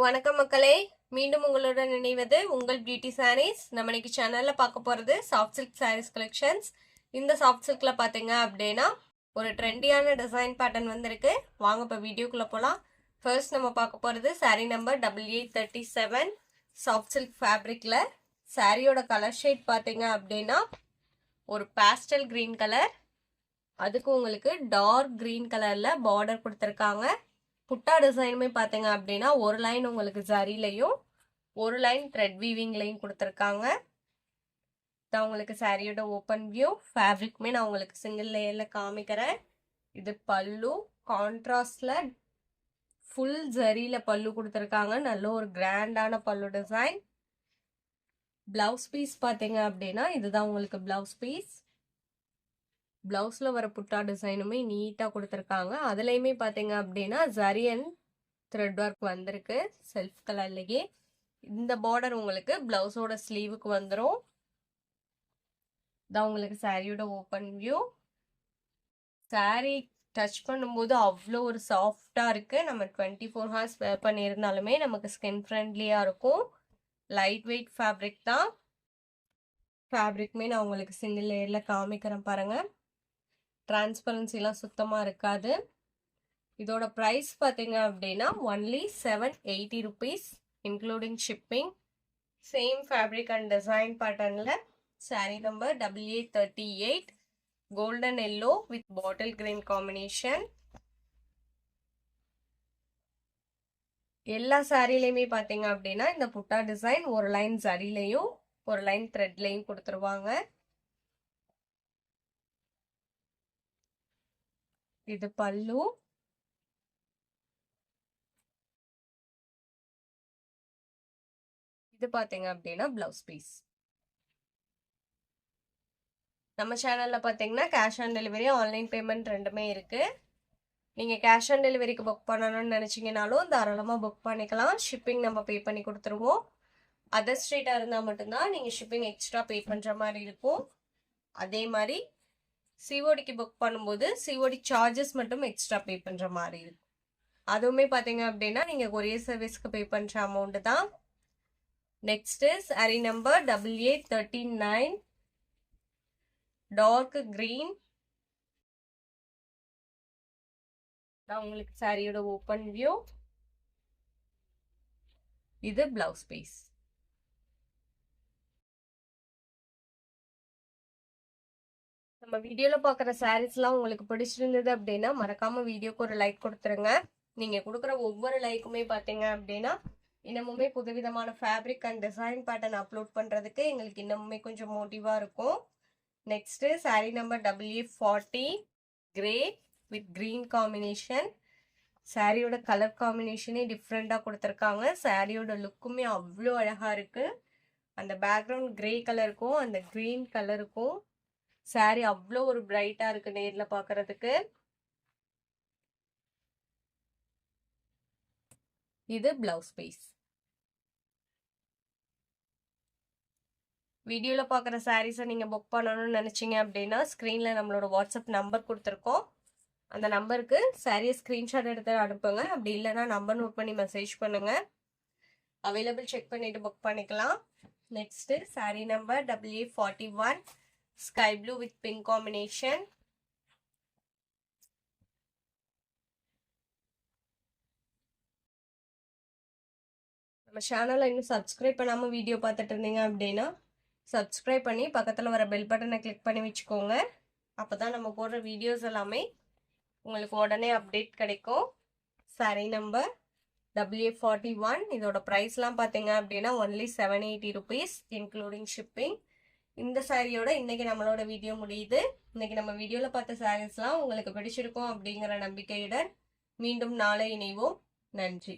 வணக்கம் மக்களே, மீண்டும் உங்களுடன் இணைவது உங்கள் பியூட்டி சாரீஸ். நம்ம இன்னைக்கு சேனல்ல பார்க்க போறது சாஃப்ட் சில்க் சாரீஸ் கலெக்ஷன்ஸ். இந்த சாஃப்ட் சில்க்ல பாத்தீங்க அப்படின்னா ஒரு ட்ரெண்டியான டிசைன் பேட்டர்ன் வந்திருக்கு. வாங்க இப்போ வீடியோக்குள்ள போலாம். ஃபர்ஸ்ட் நம்ம பார்க்க போறது சாரீ நம்பர் 8837 சாஃப்ட் சில்க் ஃபேப்ரிக்ல. சாரியோட கலர் ஷேட் பாத்தீங்க அப்படின்னா ஒரு பாஸ்டல் கிரீன் கலர், அதுக்கு உங்களுக்கு டார்க் கிரீன் கலர்ல பார்டர் கொடுத்துருக்காங்க. புட்டா டிசைனுமே பார்த்தீங்க அப்படின்னா ஒரு லைன் உங்களுக்கு ஜரிலையும் ஒரு லைன் த்ரெட் வீவிங்லையும் கொடுத்துருக்காங்க. இதான் உங்களுக்கு சாரியோட ஓப்பன் வியூ. ஃபேப்ரிக்குமே நான் உங்களுக்கு சிங்கிள் லேயரில் காமிக்கிறேன். இது பல்லு, கான்ட்ராஸ்ட்ல ஃபுல் ஜரியில பல்லு கொடுத்துருக்காங்க. நல்ல ஒரு கிராண்டான பல்லு டிசைன். பிளவுஸ் பீஸ் பார்த்தீங்க அப்படின்னா இதுதான் உங்களுக்கு பிளவுஸ் பீஸ். பிளவுஸ்ல வர புட்டா டிசைனுமே நீட்டா கொடுத்துருக்காங்க. அதுலயுமே பாத்தீங்க அப்படின்னா ஜரி அண்ட் த்ரெட் ஒர்க் வந்திருக்கு செல்ஃப் கலர்லயே. இந்த பார்டர் உங்களுக்கு பிளவுஸோட ஸ்லீவுக்கு வந்துடும். இதான் உங்களுக்கு சாரியோட ஓப்பன் வியூ. சாரி டச் பண்ணும்போது அவ்வளோ ஒரு சாஃப்டா இருக்கு. நம்ம 24 ஹார்ஸ் வேர் பண்ணியிருந்தாலுமே நமக்கு ஸ்கின் ஃப்ரெண்ட்லியா இருக்கும். லைட் வெயிட் ஃபேப்ரிக் தான். ஃபேப்ரிக்குமே நான் உங்களுக்கு சிங்கிள் லேயர்ல காமிக்கிறேன் பாருங்க. டிரான்ஸ்பரன்சிலாம் சுத்தமாக இருக்காது. இதோட ப்ரைஸ் பார்த்தீங்க அப்படின்னா only 780 rupees including shipping. Same fabric and design பேட்டர்னில் sari number 8838 golden yellow with bottle green combination. எல்லா சாரிலையுமே பார்த்தீங்க அப்படின்னா இந்த புட்டா டிசைன் ஒரு லைன் ஜரிலையும் ஒரு லைன் த்ரெட்லையும் கொடுத்துருவாங்க. இது பல்லு. இது பாத்தீங்க அப்படின்னா பிளவுஸ் பீஸ். நம்ம சேனல்ல பாத்தீங்கன்னா cash on delivery, online payment ரெண்டுமே இருக்கு. நீங்க கேஷ் ஆன் டெலிவரிக்கு புக் பண்ணணும்னு நினைச்சீங்கனாலும் தாராளமா புக் பண்ணிக்கலாம். ஷிப்பிங் நம்ம பே பண்ணி கொடுத்துருவோம். அதர் ஸ்ட்ரீட்டா இருந்தா மட்டும்தான் நீங்க ஷிப்பிங் எக்ஸ்ட்ரா பே பண்ற மாதிரி இருக்கும். அதே மாதிரி சிஓடிக்கு புக் பண்ணும்போது சிஓடி சார்ஜஸ் மட்டும் எக்ஸ்ட்ரா பே பண்ற மாதிரி இருக்கும். அதுவுமே பாத்தீங்க அப்படின்னா நீங்க கொரியர் சர்வீஸ்க்கு பே பண்ற அமௌண்ட் தான். Next sari number 8839 dark green. உங்களுக்கு சாரியோட ஓப்பன் வியூ. இது பிளவுஸ் பீஸ். நம்ம வீடியோல பாக்குற சாரீஸ்லாம் உங்களுக்கு பிடிச்சிருந்தது அப்படின்னா மறக்காம வீடியோக்கு ஒரு லைக் கொடுத்துருங்க. நீங்க கொடுக்குற ஒவ்வொரு லைக்குமே பாத்தீங்க அப்படின்னா இன்னமுமே புதுவிதமான fabric and design pattern upload பண்றதுக்கு எங்களுக்கு இன்னமுமே கொஞ்சம் மோட்டிவா இருக்கும். Next sari number 8840 grey with green combination. சாரியோட கலர் காம்பினேஷனே டிஃப்ரெண்டா கொடுத்துருக்காங்க. சாரியோட லுக்குமே அவ்வளோ அழகா இருக்கு. அந்த பேக்ரவுண்ட் கிரே கலருக்கும் அந்த கிரீன் கலருக்கும் சாரி அவ்வளோ ஒரு பிரைட்டா இருக்கு நேர்ல பாக்குறதுக்கு. இது பிளவுஸ் பீஸ். வீடியோல பாக்குற சாரீஸை நீங்க புக் பண்ணணும்னு நினைச்சீங்க அப்படின்னா ஸ்கிரீன்ல நம்மளோட வாட்ஸ்அப் நம்பர் கொடுத்துருக்கோம். அந்த நம்பருக்கு சாரியை ஸ்கிரீன்ஷாட் எடுத்து அனுப்புங்க. அப்படி இல்லைன்னா நம்பர் நோட் பண்ணி மெசேஜ் பண்ணுங்க. அவைலபிள் செக் பண்ணிட்டு புக் பண்ணிக்கலாம். Next sari number 8841 sky blue with pink combination. நம்ம சேனலை இன்னும் சப்ஸ்கிரைப் பண்ணாம வீடியோ பார்த்துட்டு இருந்தீங்க அப்படின்னா சப்ஸ்கிரைப் பண்ணி பக்கத்தில் வர பெல் பட்டனை கிளிக் பண்ணி வச்சுக்கோங்க. அப்போதான் நம்ம போடுற வீடியோஸ் எல்லாமே உங்களுக்கு உடனே அப்டேட் கிடைக்கும். சாரீ நம்பர் 8841. இதோட ப்ரைஸ்லாம் பார்த்தீங்க அப்படின்னா ஒன்லி 780 ருபீஸ் இன்க்ளூடிங் ஷிப்பிங். இந்த சாரியோட இன்னைக்கு நம்மளோட வீடியோ முடியுது. இன்னைக்கு நம்ம வீடியோல பார்த்த சாரீஸ்லாம் உங்களுக்கு பிடிச்சிருக்கும் அப்படிங்கிற நம்பிக்கையுடன் மீண்டும் நாளை இணைவோம். நன்றி.